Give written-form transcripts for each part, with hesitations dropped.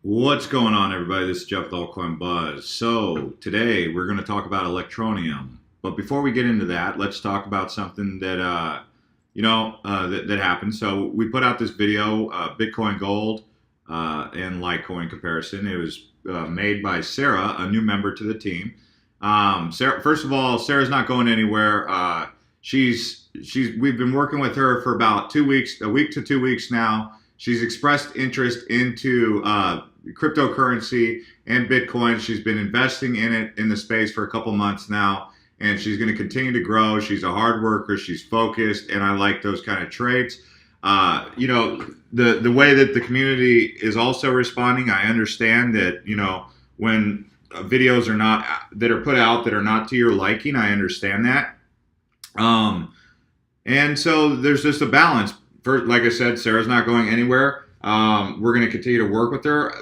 What's going on, everybody? This is Jeff with Altcoin Buzz. So today we're going to talk about Electroneum. But before we get into that, let's talk about something that that happened. So we put out this video, Bitcoin Gold and Litecoin comparison. It was made by Sarah, a new member to the team. Sarah, first of all, Sarah's not going anywhere. We've been working with her for about 2 weeks, a week to 2 weeks now. She's expressed interest into cryptocurrency and Bitcoin. She's been investing in it in the space for a couple months now, and she's going to continue to grow. She's a hard worker. She's focused, and I like those kind of traits. The way that the community is also responding, I understand that when videos are not that are put out that are not to your liking, I understand that. And so there's just a balance. First, like I said, Sarah's not going anywhere. We're going to continue to work with her.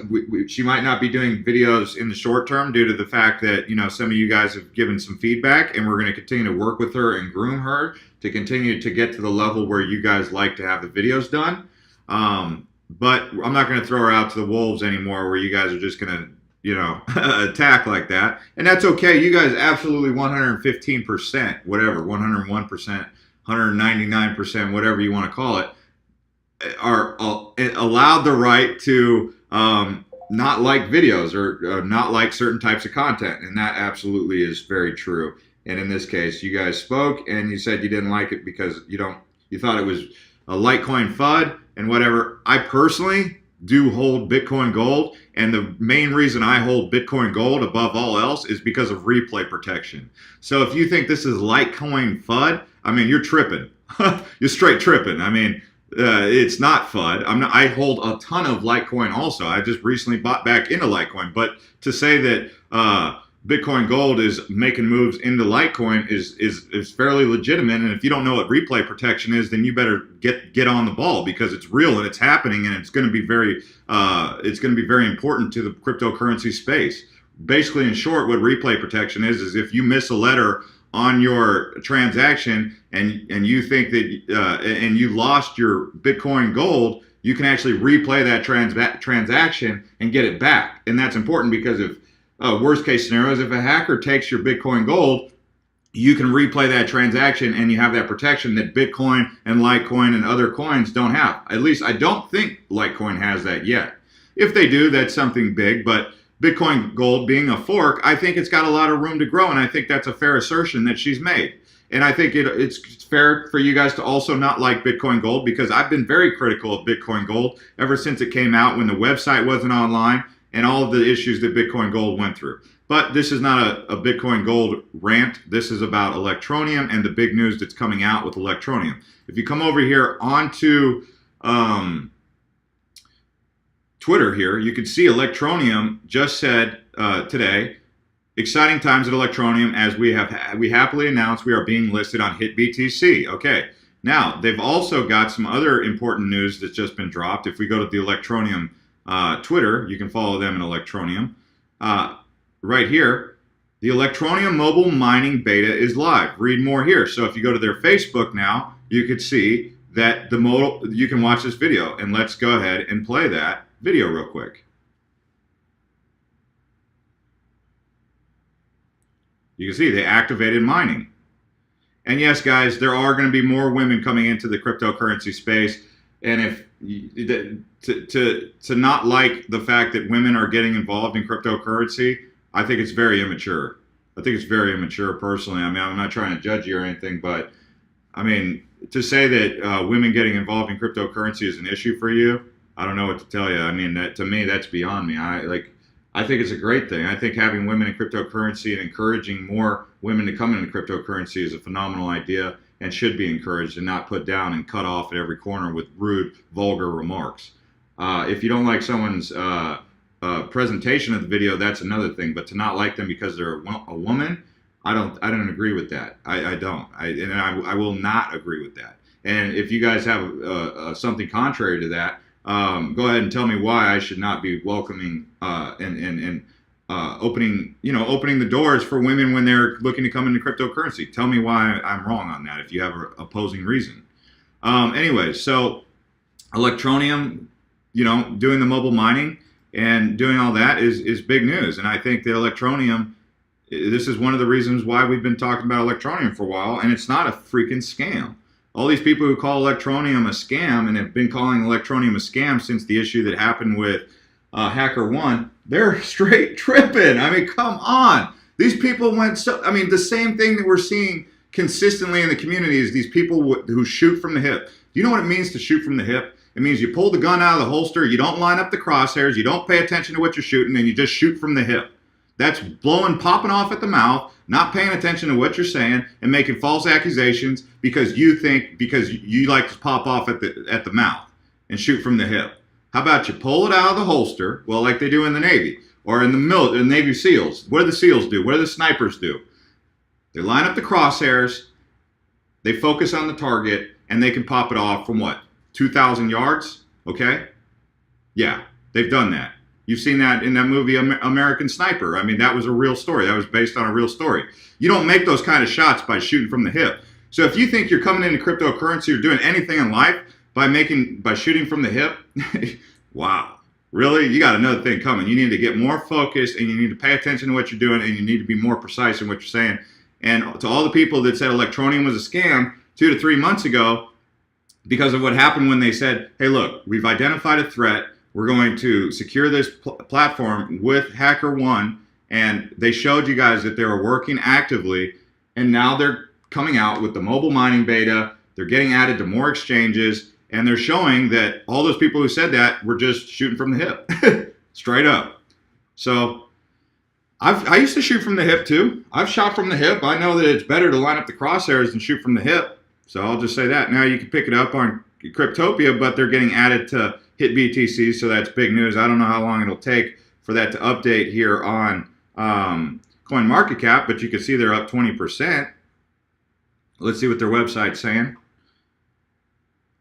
She might not be doing videos in the short term due to the fact that, some of you guys have given some feedback, and we're going to continue to work with her and groom her to continue to get to the level where you guys like to have the videos done. But I'm not going to throw her out to the wolves anymore where you guys are just going to, attack like that. And that's okay. You guys absolutely 115%, whatever, 101%. 199%, whatever you want to call it, are allowed the right to not like videos or not like certain types of content. And that absolutely is very true. And in this case, you guys spoke and you said you didn't like it because you thought it was a Litecoin FUD and whatever. I personally do hold Bitcoin Gold, and the main reason I hold Bitcoin Gold above all else is because of replay protection. So if you think this is Litecoin FUD, I mean, you're tripping. You're straight tripping. I mean, it's not FUD. I hold a ton of Litecoin also. I just recently bought back into Litecoin. But to say that Bitcoin Gold is making moves into Litecoin is fairly legitimate. And if you don't know what replay protection is, then you better get on the ball, because it's real and it's happening, and it's going to be very important to the cryptocurrency space. Basically, in short, what replay protection is if you miss a letter on your transaction and you think that and you lost your Bitcoin Gold, you can actually replay that transaction and get it back. And that's important because if worst case scenario is if a hacker takes your Bitcoin Gold, you can replay that transaction and you have that protection that Bitcoin and Litecoin and other coins don't have. At least I don't think Litecoin has that yet. If they do, that's something big, but Bitcoin Gold being a fork, I think it's got a lot of room to grow, and I think that's a fair assertion that she's made. And I think it's fair for you guys to also not like Bitcoin Gold, because I've been very critical of Bitcoin Gold ever since it came out, when the website wasn't online and all of the issues that Bitcoin Gold went through. But this is not a Bitcoin Gold rant. This is about Electroneum and the big news that's coming out with Electroneum. If you come over here onto Twitter here, you can see Electroneum just said today, exciting times at Electroneum as we happily announced we are being listed on HITBTC. Okay, now they've also got some other important news that's just been dropped. If we go to the Electroneum Twitter, you can follow them in Electroneum. Right here, the Electroneum mobile mining beta is live. Read more here. So if you go to their Facebook now, you could see that you can watch this video, and let's go ahead and play that video real quick. You can see they activated mining. And yes, guys, there are going to be more women coming into the cryptocurrency space. And if to not like the fact that women are getting involved in cryptocurrency, I think it's very immature. I think it's very immature personally. I mean, I'm not trying to judge you or anything, but I mean, to say that women getting involved in cryptocurrency is an issue for you, I don't know what to tell you. I mean, to me, that's beyond me. I think it's a great thing. I think having women in cryptocurrency and encouraging more women to come into cryptocurrency is a phenomenal idea and should be encouraged and not put down and cut off at every corner with rude, vulgar remarks. If you don't like someone's presentation of the video, that's another thing. But to not like them because they're a woman, I don't agree with that. I don't. I will not agree with that. And if you guys have something contrary to that, go ahead and tell me why I should not be welcoming and opening the doors for women when they're looking to come into cryptocurrency. Tell me why I'm wrong on that if you have an opposing reason. Anyway, so Electroneum, doing the mobile mining. And doing all that is big news. And I think the Electroneum, this is one of the reasons why we've been talking about Electroneum for a while, and it's not a freaking scam. All these people who call Electroneum a scam and have been calling Electroneum a scam since the issue that happened with HackerOne, they're straight tripping. I mean, come on. These people went so, I mean, the same thing that we're seeing consistently in the community is these people who shoot from the hip. Do you know what it means to shoot from the hip? It means you pull the gun out of the holster, you don't line up the crosshairs, you don't pay attention to what you're shooting, and you just shoot from the hip. That's popping off at the mouth, not paying attention to what you're saying, and making false accusations because you like to pop off at the mouth and shoot from the hip. How about you pull it out of the holster, well, like they do in the Navy or in the Navy SEALs. What do the SEALs do? What do the snipers do? They line up the crosshairs, they focus on the target, and they can pop it off from what? 2,000 yards? Okay? Yeah, they've done that. You've seen that in that movie, American Sniper. I mean, that was a real story. That was based on a real story. You don't make those kind of shots by shooting from the hip. So if you think you're coming into cryptocurrency or doing anything in life by shooting from the hip, wow. Really? You got another thing coming. You need to get more focused, and you need to pay attention to what you're doing, and you need to be more precise in what you're saying. And to all the people that said Electroneum was a scam 2 to 3 months ago, because of what happened when they said, hey, look, we've identified a threat. We're going to secure this platform with HackerOne, and they showed you guys that they were working actively, and now they're coming out with the mobile mining beta. They're getting added to more exchanges, and they're showing that all those people who said that were just shooting from the hip, straight up. So I used to shoot from the hip too. I've shot from the hip. I know that it's better to line up the crosshairs than shoot from the hip. So I'll just say that. Now you can pick it up on Cryptopia, but they're getting added to HITBTC, so that's big news. I don't know how long it'll take for that to update here on CoinMarketCap, but you can see they're up 20%. Let's see what their website's saying.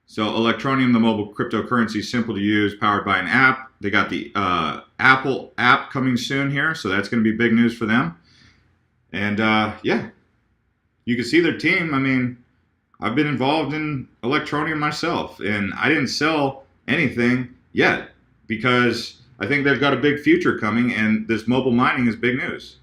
So Electroneum, the mobile cryptocurrency, simple to use, powered by an app. They got the Apple app coming soon here, so that's going to be big news for them. And yeah, you can see their team. I mean, I've been involved in Electroneum myself, and I didn't sell anything yet because I think they've got a big future coming, and this mobile mining is big news.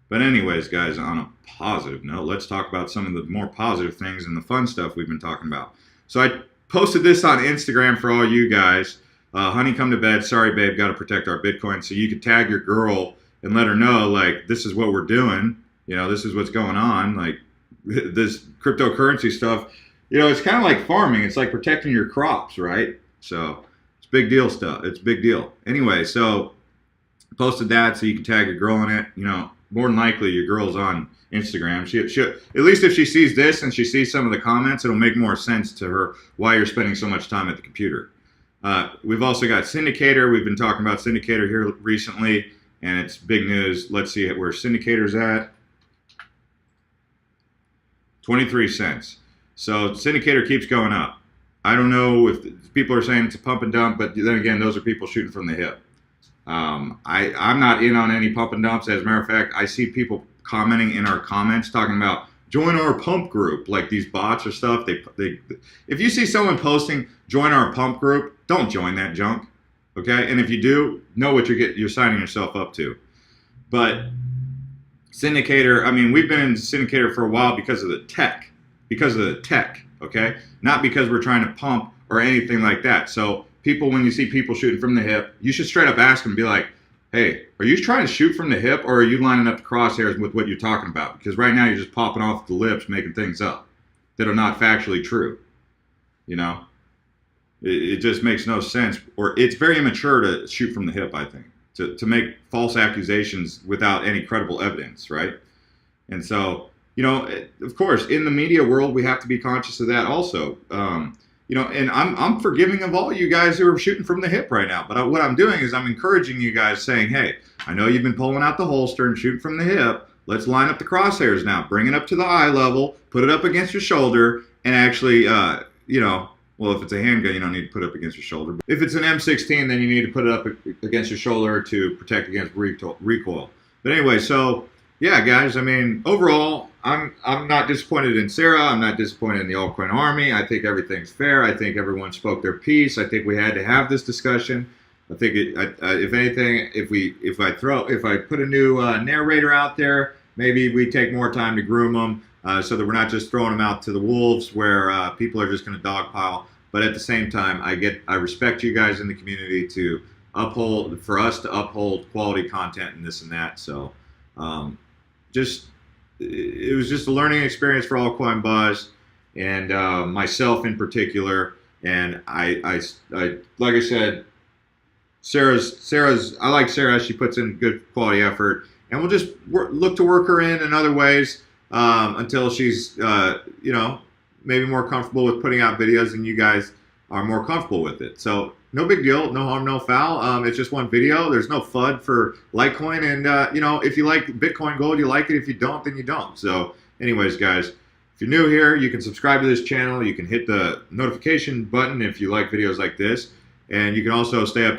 But anyways, guys, on a positive note, let's talk about some of the more positive things and the fun stuff we've been talking about. So I posted this on Instagram for all you guys. Honey, come to bed. Sorry, babe, got to protect our Bitcoin. So you could tag your girl and let her know, like, this is what we're doing. You know, this is what's going on. Like, this cryptocurrency stuff, you know, it's kind of like farming. It's like protecting your crops, right? So it's big deal stuff. It's big deal. Anyway, so posted that so you can tag your girl in it. You know, more than likely your girl's on Instagram. She at least if she sees this and she sees some of the comments, it'll make more sense to her why you're spending so much time at the computer. We've also got Syndicator. We've been talking about Syndicator here recently, and it's big news. Let's see where Syndicator's at. 23 cents. So Syndicator keeps going up. I don't know if people are saying it's a pump and dump, but then again, those are people shooting from the hip. I'm not in on any pump and dumps. As a matter of fact, I see people commenting in our comments talking about join our pump group, like these bots or stuff. If you see someone posting join our pump group, don't join that junk, okay? And if you do, know what you're signing yourself up to. But Syndicator, I mean, we've been in Syndicator for a while because of the tech, okay? Not because we're trying to pump or anything like that. So people, when you see people shooting from the hip, you should straight up ask them, be like, hey, are you trying to shoot from the hip, or are you lining up the crosshairs with what you're talking about? Because right now you're just popping off the lips, making things up that are not factually true. You know, it just makes no sense, or it's very immature to shoot from the hip, I think, to make false accusations without any credible evidence, right? And so, you know, of course, in the media world, we have to be conscious of that also. You know, and I'm forgiving of all you guys who are shooting from the hip right now. But what I'm doing is I'm encouraging you guys, saying, hey, I know you've been pulling out the holster and shooting from the hip. Let's line up the crosshairs now. Bring it up to the eye level. Put it up against your shoulder. And actually, you know, well, if it's a handgun, you don't need to put it up against your shoulder. If it's an M16, then you need to put it up against your shoulder to protect against recoil. But anyway, so yeah, guys, I mean, overall, I'm not disappointed in Sarah. I'm not disappointed in the altcoin army. I think everything's fair. I think everyone spoke their piece. I think we had to have this discussion. I think if anything, if I put a new narrator out there, maybe we take more time to groom them, so that we're not just throwing them out to the wolves where people are just going to dogpile. But at the same time, I respect you guys in the community to for us to uphold quality content and this and that. So, just it was just a learning experience for Altcoin Buzz and myself in particular. And I like I said, I like Sarah. She puts in good quality effort, and we'll just look to work her in other ways until she's maybe more comfortable with putting out videos and you guys are more comfortable with it. So no big deal, no harm, no foul. It's just one video. There's no FUD for Litecoin, and if you like Bitcoin Gold, you like it. If you don't, then you don't. So up guys, if you're new here, you can subscribe to this channel. You can hit the notification button if you like videos like this, and you can also stay up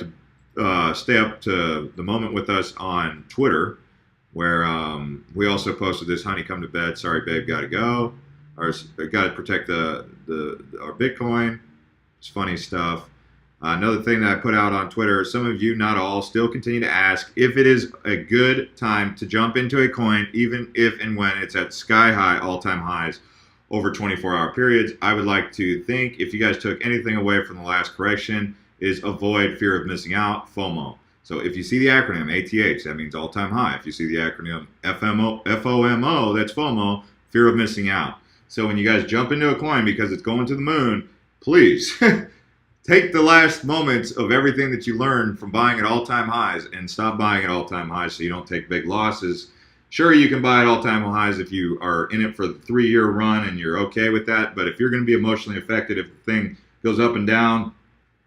to the moment with us on Twitter, where we also posted this honey come to bed, sorry babe, gotta go, or gotta protect our Bitcoin. It's funny stuff. Another thing that I put out on Twitter, some of you, not all, still continue to ask if it is a good time to jump into a coin, even if and when it's at sky high, all-time highs over 24-hour periods. I would like to think, if you guys took anything away from the last correction, is avoid fear of missing out, FOMO. So if you see the acronym ATH, that means all-time high. If you see the acronym FOMO, that's FOMO, fear of missing out. So when you guys jump into a coin because it's going to the moon, please take the last moments of everything that you learned from buying at all-time highs and stop buying at all-time highs so you don't take big losses. Sure, you can buy at all-time highs if you are in it for the 3-year run and you're okay with that, but if you're going to be emotionally affected if the thing goes up and down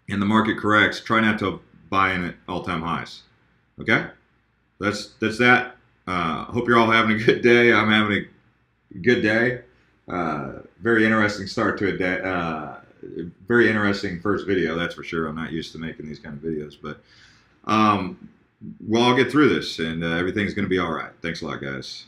and the market corrects, try not to buy in at all-time highs. Okay? That's that. Hope you're all having a good day. I'm having a good day. Very interesting start to a day. Very interesting first video, that's for sure. I'm not used to making these kind of videos, but we'll all get through this, and everything's going to be all right. Thanks a lot, guys.